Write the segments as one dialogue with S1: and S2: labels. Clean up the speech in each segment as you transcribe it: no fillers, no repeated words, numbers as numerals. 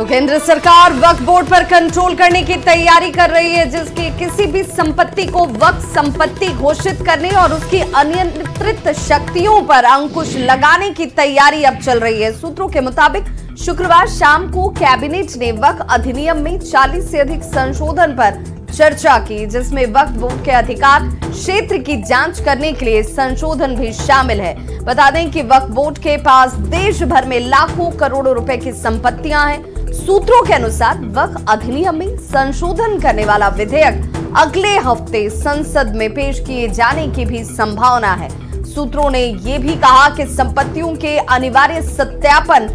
S1: तो केंद्र सरकार वक्फ बोर्ड पर कंट्रोल करने की तैयारी कर रही है, जिसकी किसी भी संपत्ति को वक्फ संपत्ति घोषित करने और उसकी अनियंत्रित शक्तियों पर अंकुश लगाने की तैयारी अब चल रही है। सूत्रों के मुताबिक शुक्रवार शाम को कैबिनेट ने वक्फ अधिनियम में 40 से अधिक संशोधन पर चर्चा की, जिसमें वक्फ बोर्ड के अधिकार क्षेत्र की जांच करने के लिए संशोधन भी शामिल है। बता दें कि वक्फ बोर्ड के पास देश भर में लाखों करोड़ों रुपए की संपत्तियां हैं। सूत्रों के अनुसार वक्फ अधिनियम में संशोधन करने वाला विधेयक अगले हफ्ते संसद में पेश किए जाने की भी संभावना है। सूत्रों ने यह भी कहा कि संपत्तियों के अनिवार्य सत्यापन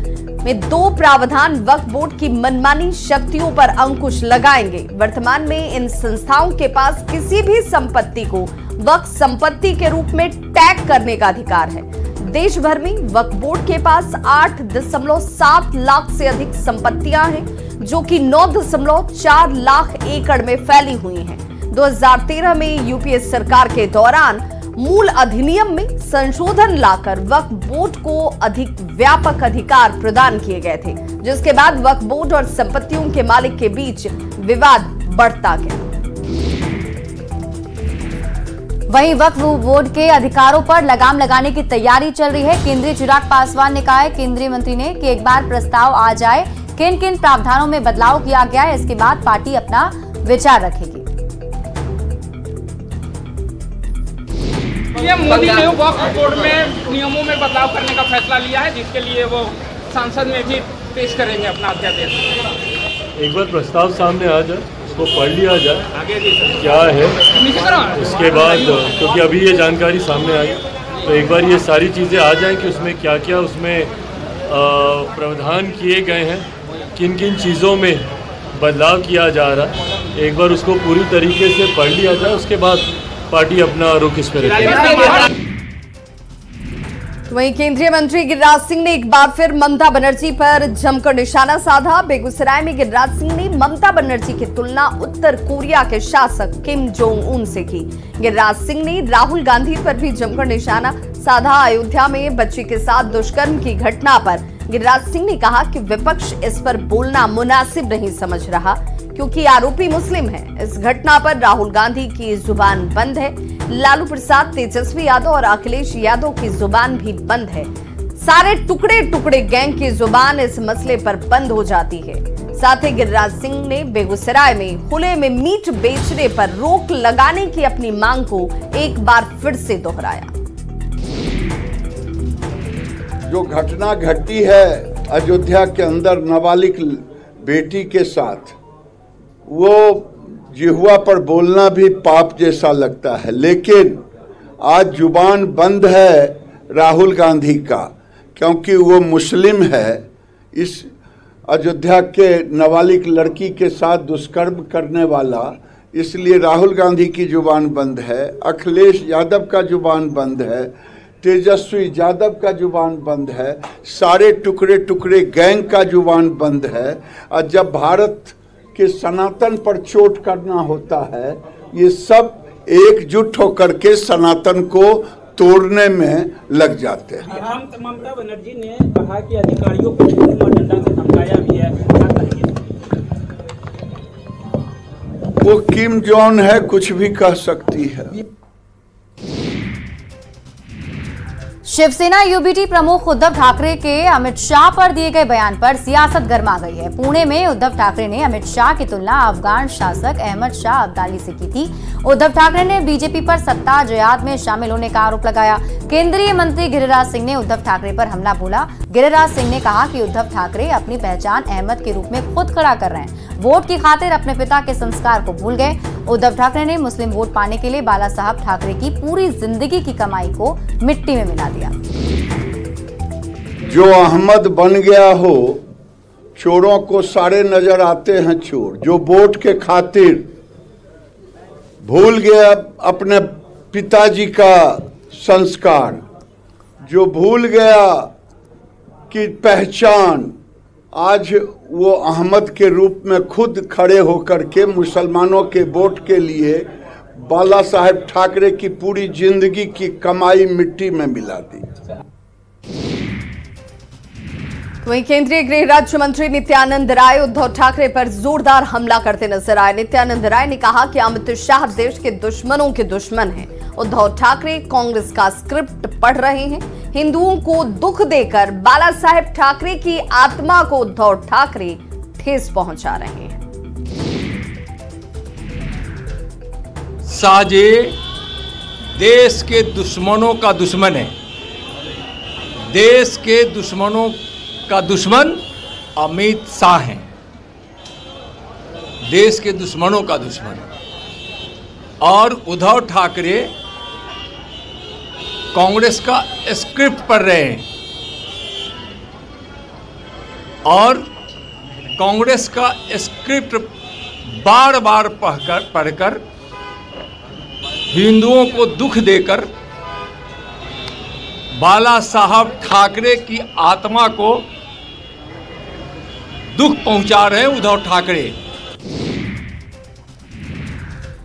S1: में 2 प्रावधान वक्फ बोर्ड की मनमानी शक्तियों पर अंकुश लगाएंगे। वर्तमान में इन संस्थाओं के पास किसी भी संपत्ति को वक्फ संपत्ति के रूप में टैग करने का अधिकार है। देश भर में वक्फ बोर्ड के पास 8.7 लाख से अधिक संपत्तियां हैं, जो कि 9.4 लाख एकड़ में फैली हुई हैं। 2013 में यूपीए सरकार के दौरान मूल अधिनियम में संशोधन लाकर वक्फ बोर्ड को अधिक व्यापक अधिकार प्रदान किए गए थे, जिसके बाद वक्फ बोर्ड और संपत्तियों के मालिक के बीच विवाद बढ़ता गया।
S2: वहीं वक्फ बोर्ड के अधिकारों पर लगाम लगाने की तैयारी चल रही है। केंद्रीय चिराग पासवान ने कहा है केंद्रीय मंत्री ने कि एक बार प्रस्ताव आ जाए किन किन प्रावधानों में बदलाव किया गया है, इसके बाद पार्टी अपना विचार रखेगी।
S3: मोदी ने वक्फ बोर्ड में नियमों में बदलाव करने का फैसला लिया है, जिसके लिए वो संसद में भी पेश करेंगे अपना अध्यादेश।
S4: एक बार प्रस्ताव सामने आ जाए, उसको पढ़ लिया जाए क्या है, उसके बाद क्योंकि अभी ये जानकारी सामने आई, तो एक बार ये सारी चीज़ें आ जाएं कि उसमें क्या क्या उसमें प्रावधान किए गए हैं, किन किन चीज़ों में बदलाव किया जा रहा है, एक बार उसको पूरी तरीके से पढ़ लिया जाए, उसके बाद पार्टी अपना रुख इस पर रखेगी।
S1: वहीं केंद्रीय मंत्री गिरिराज सिंह ने एक बार फिर ममता बनर्जी पर जमकर निशाना साधा। बेगूसराय में गिरिराज सिंह ने ममता बनर्जी की तुलना उत्तर कोरिया के शासक किम जोंग उन से की। गिरिराज सिंह ने राहुल गांधी पर भी जमकर निशाना साधा। अयोध्या में बच्ची के साथ दुष्कर्म की घटना पर गिरिराज सिंह ने कहा कि विपक्ष इस पर बोलना मुनासिब नहीं समझ रहा, क्योंकि आरोपी मुस्लिम है। इस घटना पर राहुल गांधी की जुबान बंद है, लालू प्रसाद, तेजस्वी यादव और अखिलेश यादव की जुबान भी बंद है। सारे टुकड़े टुकड़े गैंग की जुबान इस मसले पर बंद हो जाती है। साथ ही गिरिराज सिंह ने बेगूसराय में खुले में मीट बेचने पर रोक लगाने की अपनी मांग को एक बार फिर से दोहराया।
S5: जो घटना घटी है अयोध्या के अंदर नाबालिग बेटी के साथ, वो जिह्वा पर बोलना भी पाप जैसा लगता है, लेकिन आज जुबान बंद है राहुल गांधी का, क्योंकि वो मुस्लिम है। इस अयोध्या के नाबालिग लड़की के साथ दुष्कर्म करने वाला, इसलिए राहुल गांधी की जुबान बंद है, अखिलेश यादव का जुबान बंद है, तेजस्वी यादव का जुबान बंद है, सारे टुकड़े टुकड़े गैंग का जुबान बंद है। और जब भारत के सनातन पर चोट करना होता है, ये सब एकजुट होकर के सनातन को तोड़ने में लग जाते हैं।
S6: ममता बनर्जी ने कहा कि अधिकारियों को डंडा से धमकाया भी है, क्या कहेंगे?
S5: वो किम जोंग है, कुछ भी कह सकती है।
S2: शिवसेना यूबीटी प्रमुख उद्धव ठाकरे के अमित शाह पर दिए गए बयान पर सियासत गर्मा गई है। पुणे में उद्धव ठाकरे ने अमित शाह की तुलना अफगान शासक अहमद शाह अब्दाली से की थी। उद्धव ठाकरे ने बीजेपी पर सत्ता जयाद में शामिल होने का आरोप लगाया। केंद्रीय मंत्री गिरिराज सिंह ने उद्धव ठाकरे पर हमला बोला। गिरिराज सिंह ने कहा कि उद्धव ठाकरे अपनी पहचान अहमद के रूप में खुद खड़ा कर रहे हैं, वोट की खातिर अपने पिता के संस्कार को भूल गए। उद्धव ठाकरे ने मुस्लिम वोट पाने के लिए बाला साहब ठाकरे की पूरी जिंदगी की कमाई को मिट्टी में मिला दिया।
S5: जो अहमद बन गया हो, चोरों को सारे नजर आते हैं चोर। जो वोट के खातिर भूल गया अपने पिताजी का संस्कार, जो भूल गया कि पहचान, आज वो अहमद के रूप में खुद खड़े होकर के मुसलमानों के वोट के लिए बाला साहेब ठाकरे की पूरी जिंदगी की कमाई मिट्टी में मिला दी।
S1: वहीं केंद्रीय गृह राज्य मंत्री नित्यानंद राय उद्धव ठाकरे पर जोरदार हमला करते नजर आए। नित्यानंद राय ने कहा कि अमित शाह देश के दुश्मनों के दुश्मन हैं। उद्धव ठाकरे कांग्रेस का स्क्रिप्ट पढ़ रहे हैं। हिंदुओं को दुख देकर बाला साहेब ठाकरे की आत्मा को उद्धव ठाकरे ठेस पहुंचा रहे हैं।
S7: साजे देश के दुश्मनों का दुश्मन है। देश के दुश्मनों का दुश्मन अमित शाह है। देश के दुश्मनों का दुश्मन। और उद्धव ठाकरे कांग्रेस का स्क्रिप्ट पढ़ रहे हैं और कांग्रेस का स्क्रिप्ट बार बार पढ़कर हिंदुओं को दुख देकर बाला साहब ठाकरे की आत्मा को दुख पहुंचा रहे हैं उद्धव ठाकरे।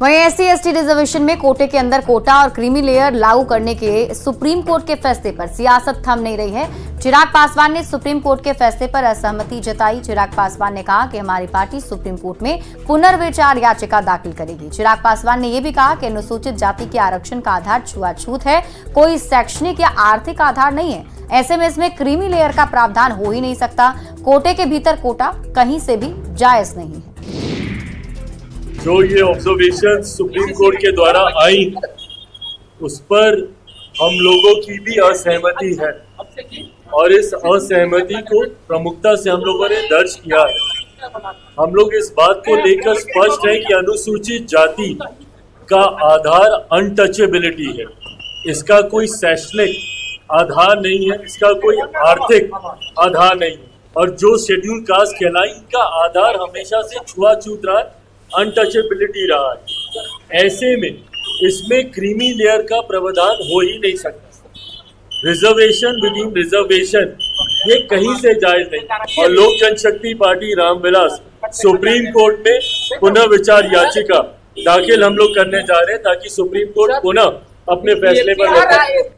S2: वहीं एससी एसटी रिजर्वेशन में कोटे के अंदर कोटा और क्रीमी लेयर लागू करने के सुप्रीम कोर्ट के फैसले पर सियासत थम नहीं रही है। चिराग पासवान ने सुप्रीम कोर्ट के फैसले पर असहमति जताई। चिराग पासवान ने कहा कि हमारी पार्टी सुप्रीम कोर्ट में पुनर्विचार याचिका दाखिल करेगी। चिराग पासवान ने यह भी कहा कि अनुसूचित जाति के आरक्षण का आधार छुआछूत है, कोई शैक्षणिक या आर्थिक आधार नहीं है। ऐसे में इसमें क्रीमी लेयर का प्रावधान हो ही नहीं सकता। कोटे के भीतर कोटा कहीं से भी जायज नहीं है।
S4: जो ये ऑब्जर्वेशन सुप्रीम कोर्ट के द्वारा आई उस पर हम लोगों की भी असहमति है और इस असहमति को प्रमुखता से हम लोगों ने दर्ज किया है। हम लोग इस बात को लेकर स्पष्ट है कि अनुसूचित जाति का आधार अनटचेबिलिटी है। इसका कोई शैक्षणिक आधार नहीं है, इसका कोई आर्थिक आधार नहीं है और जो शेड्यूल कास्ट कहलाई इनका आधार हमेशा से छुआछूत रहा, अनटचेबिलिटी रहा है। ऐसे में इसमें क्रीमी लेयर का प्रावधान हो ही नहीं सकता। रिजर्वेशन विद इन रिजर्वेशन ये कहीं से जायज नहीं। और लोक जनशक्ति पार्टी रामविलास सुप्रीम कोर्ट में पुनर्विचार याचिका दाखिल हम लोग करने जा रहे हैं ताकि सुप्रीम कोर्ट पुनः अपने फैसले पर।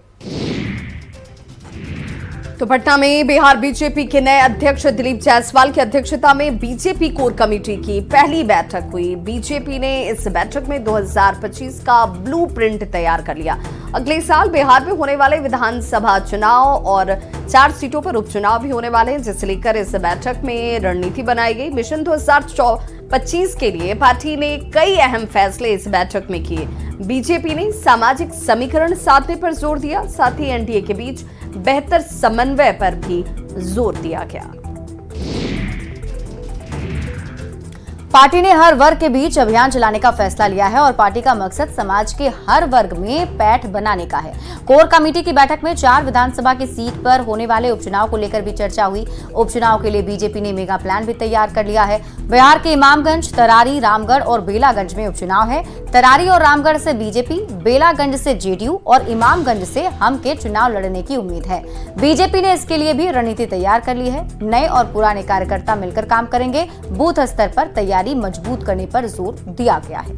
S1: तो पटना में बिहार बीजेपी के नए अध्यक्ष दिलीप जायसवाल की अध्यक्षता में बीजेपी कोर कमेटी की पहली बैठक हुई। बीजेपी ने इस बैठक में 2025 का ब्लूप्रिंट तैयार कर लिया। अगले साल बिहार में होने वाले विधानसभा चुनाव और 4 सीटों पर उपचुनाव भी होने वाले हैं, जिसे लेकर इस बैठक में रणनीति बनाई गई। मिशन 2025 के लिए पार्टी ने कई अहम फैसले इस बैठक में किए। बीजेपी ने सामाजिक समीकरण साधने पर जोर दिया, साथ ही एनडीए के बीच बेहतर समन्वय पर भी जोर दिया गया।
S2: पार्टी ने हर वर्ग के बीच अभियान चलाने का फैसला लिया है और पार्टी का मकसद समाज के हर वर्ग में पैठ बनाने का है। कोर कमेटी की बैठक में 4 विधानसभा की सीट पर होने वाले उपचुनाव को लेकर भी चर्चा हुई। उपचुनाव के लिए बीजेपी ने मेगा प्लान भी तैयार कर लिया है। बिहार के इमामगंज, तरारी, रामगढ़ और बेलागंज में उपचुनाव है। तरारी और रामगढ़ से बीजेपी, बेलागंज से जेडीयू और इमामगंज से हम के चुनाव लड़ने की उम्मीद है। बीजेपी ने इसके लिए भी रणनीति तैयार कर ली है। नए और पुराने कार्यकर्ता मिलकर काम करेंगे। बूथ स्तर पर तैयारी मजबूत करने पर जोर दिया गया है।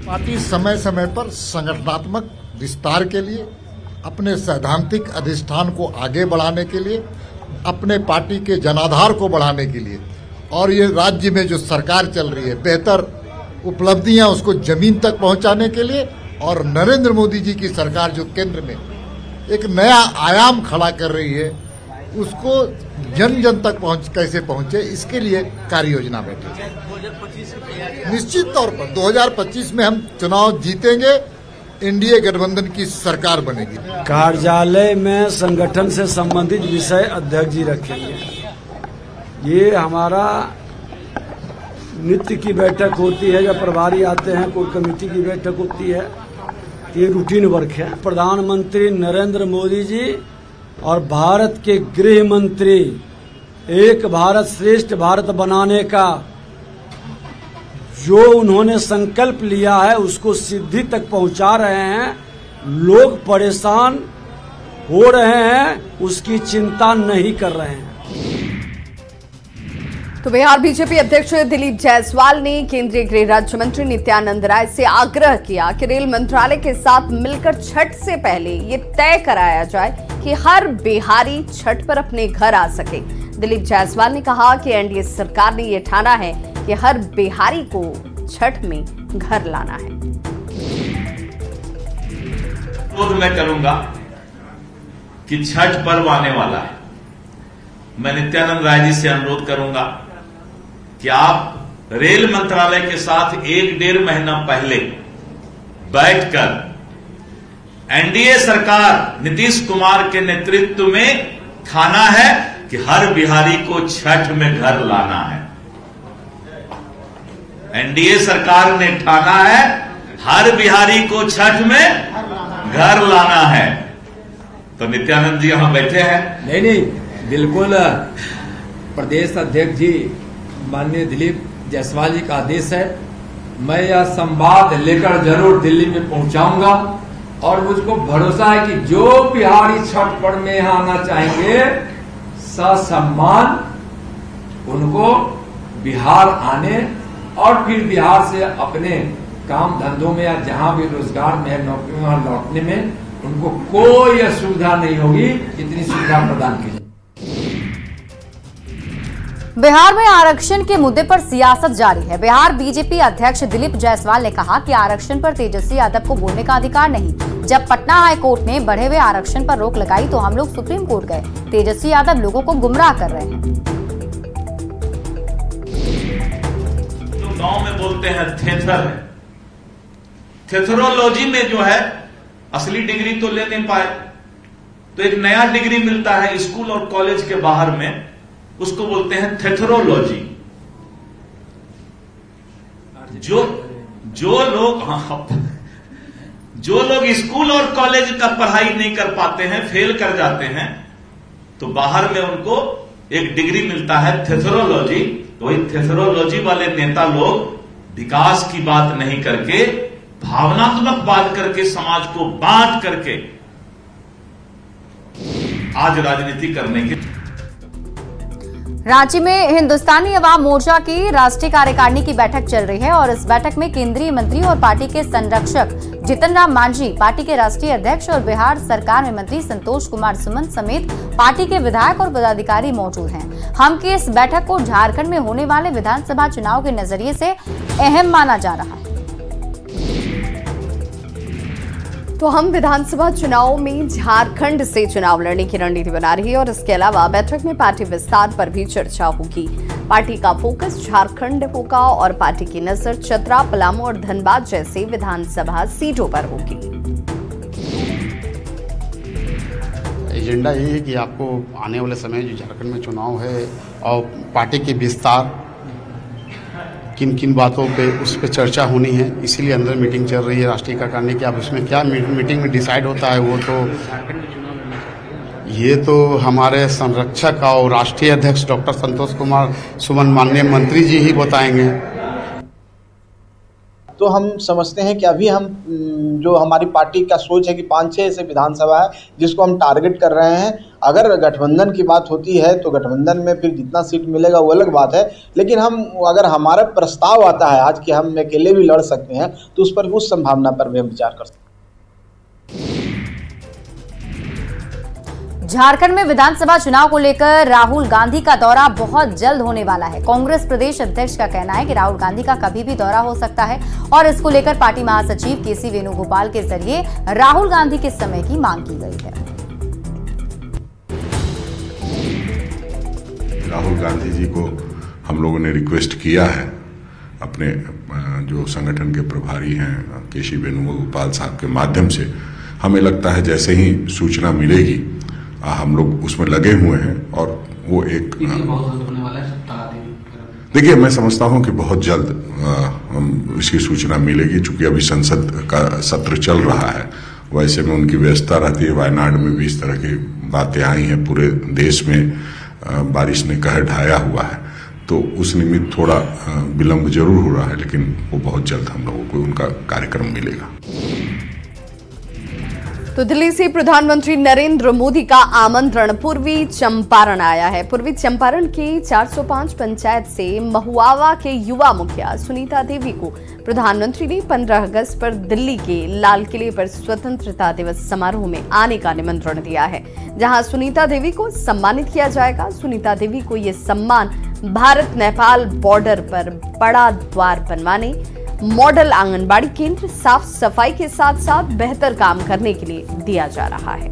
S8: पार्टी समय समय पर संगठनात्मक विस्तार के लिए, अपने सैद्धांतिक अधिष्ठान को आगे बढ़ाने के लिए, अपने पार्टी के जनाधार को बढ़ाने के लिए और ये राज्य में जो सरकार चल रही है बेहतर उपलब्धियां उसको जमीन तक पहुंचाने के लिए और नरेंद्र मोदी जी की सरकार जो केंद्र में एक नया आयाम खड़ा कर रही है उसको जन जन तक कैसे पहुंचे इसके लिए कार्य योजना बैठी। निश्चित तौर पर 2025 में हम चुनाव जीतेंगे, एनडीए गठबंधन की सरकार बनेगी।
S9: कार्यालय में संगठन से संबंधित विषय अध्यक्ष जी रखेंगे। ये हमारा नित्य की बैठक होती है, जब प्रभारी आते हैं कोर कमेटी की बैठक होती है, ये रूटीन वर्क है। प्रधानमंत्री नरेंद्र मोदी जी और भारत के गृह मंत्री एक भारत श्रेष्ठ भारत बनाने का जो उन्होंने संकल्प लिया है उसको सिद्धि तक पहुंचा रहे हैं। लोग परेशान हो रहे हैं, उसकी चिंता नहीं कर रहे हैं।
S1: तो बिहार बीजेपी अध्यक्ष दिलीप जायसवाल ने केंद्रीय गृह राज्य मंत्री नित्यानंद राय से आग्रह किया कि रेल मंत्रालय के साथ मिलकर छठ से पहले ये तय कराया जाए कि हर बिहारी छठ पर अपने घर आ सके। दिलीप जायसवाल ने कहा कि एनडीए सरकार ने यह ठाना है कि हर बिहारी को छठ में घर लाना है।
S10: अनुरोध मैं करूंगा कि छठ पर्व आने वाला है। मैं नित्यानंद राय जी से अनुरोध करूंगा कि आप रेल मंत्रालय के साथ 1-1.5 महीना पहले बैठकर एनडीए सरकार नीतीश कुमार के नेतृत्व में ठाना है कि हर बिहारी को छठ में घर लाना है। एनडीए सरकार ने ठाना है हर बिहारी को छठ में घर लाना है। तो नित्यानंद जी यहां बैठे हैं।
S7: नहीं, बिल्कुल प्रदेश अध्यक्ष जी माननीय दिलीप जायसवाल जी का आदेश है। मैं यह संवाद लेकर जरूर दिल्ली में पहुंचाऊंगा और मुझको भरोसा है कि जो बिहारी छठ पर्व में यहां आना चाहेंगे ससम्मान उनको बिहार आने और फिर बिहार से अपने काम धंधों में या जहां भी रोजगार में नौकरी में लौटने में उनको कोई असुविधा नहीं होगी। इतनी सुविधा प्रदान की जाए।
S2: बिहार में आरक्षण के मुद्दे पर सियासत जारी है। बिहार बीजेपी अध्यक्ष दिलीप जायसवाल ने कहा कि आरक्षण पर तेजस्वी यादव को बोलने का अधिकार नहीं। जब पटना हाई कोर्ट ने बढ़े हुए आरक्षण पर रोक लगाई तो हम लोग सुप्रीम कोर्ट गए। तेजस्वी यादव लोगों को गुमराह कर रहे हैं।
S10: तो गांव में बोलते हैं थेथर है। थेथरोलॉजी में जो है असली डिग्री तो ले नहीं पाए, तो एक नया डिग्री मिलता है स्कूल और कॉलेज के बाहर में, उसको बोलते हैं थेथरोलॉजी। जो लोग स्कूल और कॉलेज का पढ़ाई नहीं कर पाते हैं, फेल कर जाते हैं, तो बाहर में उनको एक डिग्री मिलता है थेथरोलॉजी। तो वही थेथरोलॉजी वाले नेता लोग विकास की बात नहीं करके भावनात्मक बात करके समाज को बांट करके आज राजनीति करने की।
S2: रांची में हिंदुस्तानी अवाम मोर्चा की राष्ट्रीय कार्यकारिणी की बैठक चल रही है और इस बैठक में केंद्रीय मंत्री और पार्टी के संरक्षक जितन राम मांझी, पार्टी के राष्ट्रीय अध्यक्ष और बिहार सरकार में मंत्री संतोष कुमार सुमन समेत पार्टी के विधायक और पदाधिकारी मौजूद हैं। हम की इस बैठक को झारखंड में होने वाले विधानसभा चुनाव के नजरिए से अहम माना जा रहा है।
S1: तो हम विधानसभा चुनाव में झारखंड से चुनाव लड़ने की रणनीति बना रही है और इसके अलावा बैठक में पार्टी विस्तार पर भी चर्चा होगी। पार्टी का फोकस झारखंड होगा और पार्टी की नजर चतरा, पलामू और धनबाद जैसे विधानसभा सीटों पर होगी।
S11: एजेंडा यही है कि आपको आने वाले समय जो झारखंड में चुनाव है और पार्टी के विस्तार, किन किन बातों पे उस पर चर्चा होनी है, इसीलिए अंदर मीटिंग चल रही है राष्ट्रीय कार्यकारिणी की। अब उसमें क्या मीटिंग में डिसाइड होता है वो तो ये तो हमारे संरक्षक और राष्ट्रीय अध्यक्ष डॉक्टर संतोष कुमार सुमन माननीय मंत्री जी ही बताएंगे।
S12: तो हम समझते हैं कि अभी हम जो हमारी पार्टी का सोच है कि 5-6 ऐसे विधानसभा है जिसको हम टारगेट कर रहे हैं। अगर गठबंधन की बात होती है तो गठबंधन में फिर जितना सीट मिलेगा वो अलग बात है, लेकिन हम अगर हमारा प्रस्ताव आता है आज कि हम अकेले भी लड़ सकते हैं तो उस पर उस संभावना पर भी हम विचार कर सकते हैं।
S2: झारखंड में विधानसभा चुनाव को लेकर राहुल गांधी का दौरा बहुत जल्द होने वाला है। कांग्रेस प्रदेश अध्यक्ष का कहना है कि राहुल गांधी का कभी भी दौरा हो सकता है और इसको लेकर पार्टी महासचिव केसी वेणुगोपाल के जरिए राहुल गांधी के समय की मांग की गई है।
S13: राहुल गांधी जी को हम लोगों ने रिक्वेस्ट किया है, अपने जो संगठन के प्रभारी हैं केसी वेणुगोपाल साहब के माध्यम से। हमें लगता है जैसे ही सूचना मिलेगी हम लोग उसमें लगे हुए हैं और वो एक देखिए मैं समझता हूं कि बहुत जल्द इसकी सूचना मिलेगी। चूंकि अभी संसद का सत्र चल रहा है, वैसे में उनकी व्यस्तता रहती है। वायनाड में भी इस तरह की बातें आई हैं, पूरे देश में बारिश ने कहर ढाया हुआ है, तो उस निमित्त थोड़ा विलंब जरूर हो रहा है, लेकिन वो बहुत जल्द हम लोगों को उनका कार्यक्रम मिलेगा।
S1: तो दिल्ली से प्रधानमंत्री नरेंद्र मोदी का आमंत्रण पूर्वी चंपारण आया है। पूर्वी चंपारण के 405 पंचायत से महुआवा के युवा मुखिया सुनीता देवी को प्रधानमंत्री ने 15 अगस्त पर दिल्ली के लाल किले पर स्वतंत्रता दिवस समारोह में आने का निमंत्रण दिया है, जहां सुनीता देवी को सम्मानित किया जाएगा। सुनीता देवी को यह सम्मान भारत नेपाल बॉर्डर पर बड़ा द्वार बनवाने, मॉडल आंगनबाड़ी केंद्र, साफ सफाई के साथ साथ बेहतर काम करने के लिए दिया जा रहा है।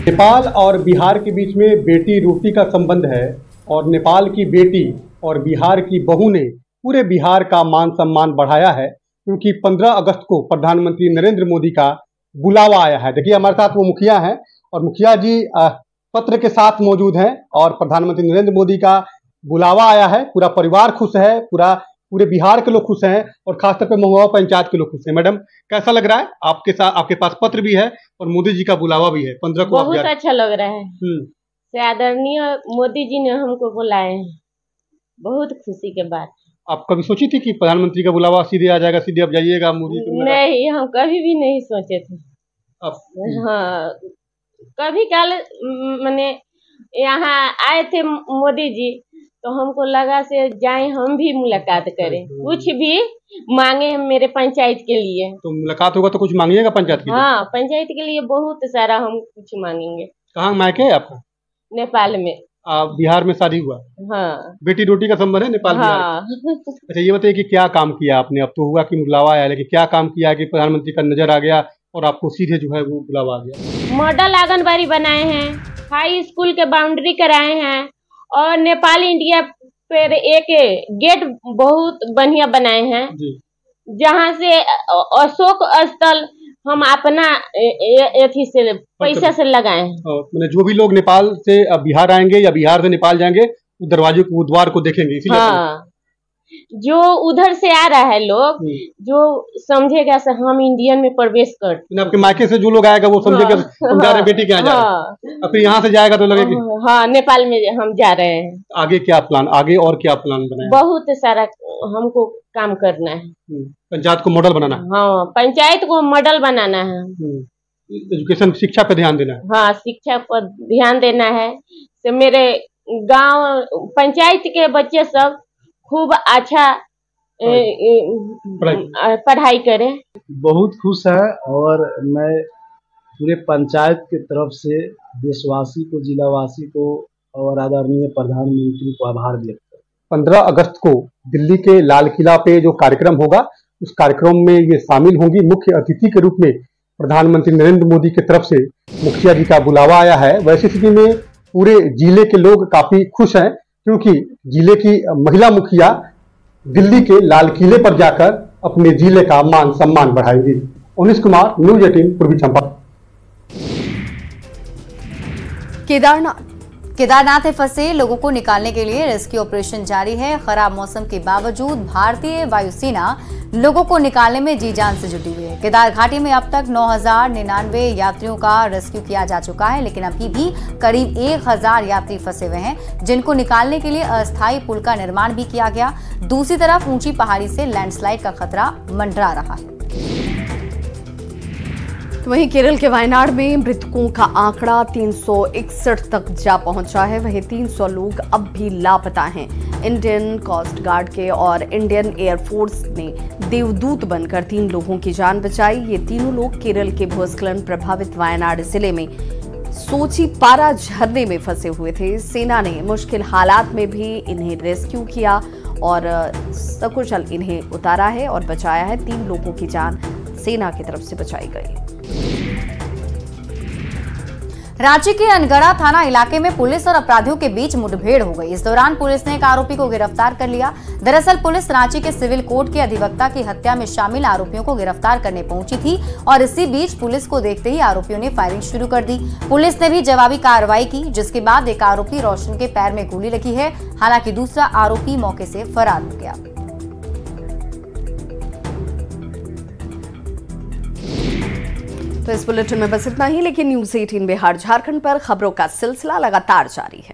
S14: नेपाल और बिहार के बीच में बेटी रोटी का संबंध है और नेपाल की बेटी और बिहार की बहू ने पूरे बिहार का मान सम्मान बढ़ाया है, क्योंकि 15 अगस्त को प्रधानमंत्री नरेंद्र मोदी का बुलावा आया है। देखिए हमारे साथ वो मुखिया हैं और मुखिया जी पत्र के साथ मौजूद हैं और प्रधानमंत्री नरेंद्र मोदी का बुलावा आया है। पूरा परिवार खुश है, पूरे बिहार के लोग खुश हैं और खासतौर पर महुआ पंचायत के लोग खुश हैं। मैडम कैसा लग रहा है? आपके पास पत्र भी है और मोदी जी का बुलावा भी है 15 को।
S15: बहुत अच्छा लग रहा है। से आदरणीय मोदी जी ने हमको बुलाए हैं, बहुत खुशी के बात।
S14: आप कभी सोची थी कि प्रधानमंत्री का बुलावा सीधे आ जाएगा, सीधे अब जाइएगा मोदी?
S15: नहीं, हम कभी भी नहीं सोचे थे। हाँ, कभी काल मैंने यहाँ आए थे मोदी जी, तो हमको लगा से जाए हम भी मुलाकात करें, कुछ भी मांगे मेरे पंचायत के लिए।
S14: तो मुलाकात होगा तो कुछ मांगिएगा पंचायत के लिए?
S15: हाँ, पंचायत के लिए बहुत सारा हम कुछ मांगेंगे।
S14: कहाँ मायके है आपका?
S15: नेपाल में।
S14: बिहार में शादी हुआ?
S15: हाँ।
S14: बेटी रोटी का संबंध है नेपाल?
S15: हाँ।
S14: अच्छा ये बताइए कि क्या काम किया आपने? अब तो हुआ कि बुलावा आया, लेकिन क्या काम किया कि प्रधानमंत्री का नजर आ गया और आपको सीधे जो है वो बुलावा आ गया?
S15: मॉडल आंगनबाड़ी बनाए हैं, हाई स्कूल के बाउंड्री कराए हैं और नेपाल इंडिया पर एक गेट बहुत बढ़िया बनाए हैं, जहाँ से अशोक स्थल हम अपना एथी से पैसा से लगाए हैं।
S14: मैंने जो भी लोग नेपाल से बिहार आएंगे या बिहार से नेपाल जाएंगे दरवाजे को, द्वार को देखेंगे इसीलिए।
S15: हाँ, जो उधर से आ रहा है लोग जो समझेगा से हम इंडियन में प्रवेश कर।
S14: आपके मायके से जो लोग आएगा वो समझेगा हम जा रहे हैं बेटी के यहाँ जा रहे हैं। फिर यहाँ से जाएगा तो लगेगा
S15: हाँ नेपाल में हम जा रहे हैं।
S14: आगे क्या प्लान, आगे और क्या प्लान बनाए?
S15: बहुत सारा हमको काम करना है।
S14: पंचायत को मॉडल बनाना है।
S15: हाँ, पंचायत को मॉडल बनाना है।
S14: एजुकेशन, शिक्षा पे ध्यान देना है।
S15: हाँ, शिक्षा पर ध्यान देना है। तो मेरे गांव पंचायत के बच्चे सब खूब अच्छा पढ़ाई करें।
S16: बहुत खुश है और मैं पूरे पंचायत की तरफ से देशवासी को, जिलावासी को और आदरणीय प्रधानमंत्री को आभार व्यक्त करता हूं।
S14: 15 अगस्त को दिल्ली के लाल किला पे जो कार्यक्रम होगा उस कार्यक्रम में ये शामिल होंगी। मुख्य अतिथि के रूप में प्रधानमंत्री नरेंद्र मोदी की तरफ से मुखिया जी का बुलावा आया है। वैसी स्थिति में पूरे जिले के लोग काफी खुश हैं, क्योंकि जिले की महिला मुखिया दिल्ली के लाल किले पर जाकर अपने जिले का मान सम्मान बढ़ाएंगी। उन्नीस कुमार, न्यूज 18, पूर्वी चंपारण।
S2: केदारनाथ में फंसे लोगों को निकालने के लिए रेस्क्यू ऑपरेशन जारी है। खराब मौसम के बावजूद भारतीय वायुसेना लोगों को निकालने में जी जान से जुटी हुई है। केदार घाटी में अब तक 9,099 यात्रियों का रेस्क्यू किया जा चुका है, लेकिन अभी भी करीब 1,000 यात्री फंसे हुए हैं, जिनको निकालने के लिए अस्थायी पुल का निर्माण भी किया गया। दूसरी तरफ ऊंची पहाड़ी से लैंडस्लाइड का खतरा मंडरा रहा है।
S1: वहीं केरल के वायनाड में मृतकों का आंकड़ा 361 तक जा पहुंचा है। वहीं 300 लोग अब भी लापता हैं। इंडियन कोस्ट गार्ड के और इंडियन एयरफोर्स ने देवदूत बनकर 3 लोगों की जान बचाई। ये तीनों लोग केरल के भूस्खलन प्रभावित वायनाड जिले में सोचीपारा झरने में फंसे हुए थे। सेना ने मुश्किल हालात में भी इन्हें रेस्क्यू किया और सकुशल इन्हें उतारा है और बचाया है। 3 लोगों की जान सेना की तरफ से बचाई गई।
S2: रांची के अनगढ़ा थाना इलाके में पुलिस और अपराधियों के बीच मुठभेड़ हो गई। इस दौरान पुलिस ने एक आरोपी को गिरफ्तार कर लिया। दरअसल पुलिस रांची के सिविल कोर्ट के अधिवक्ता की हत्या में शामिल आरोपियों को गिरफ्तार करने पहुंची थी और इसी बीच पुलिस को देखते ही आरोपियों ने फायरिंग शुरू कर दी। पुलिस ने भी जवाबी कार्रवाई की, जिसके बाद एक आरोपी रोशन के पैर में गोली लगी है। हालांकि दूसरा आरोपी मौके से फरार हो गया।
S1: तो इस बुलेटिन में बस इतना ही, लेकिन न्यूज 18 बिहार झारखंड पर खबरों का सिलसिला लगातार जारी है।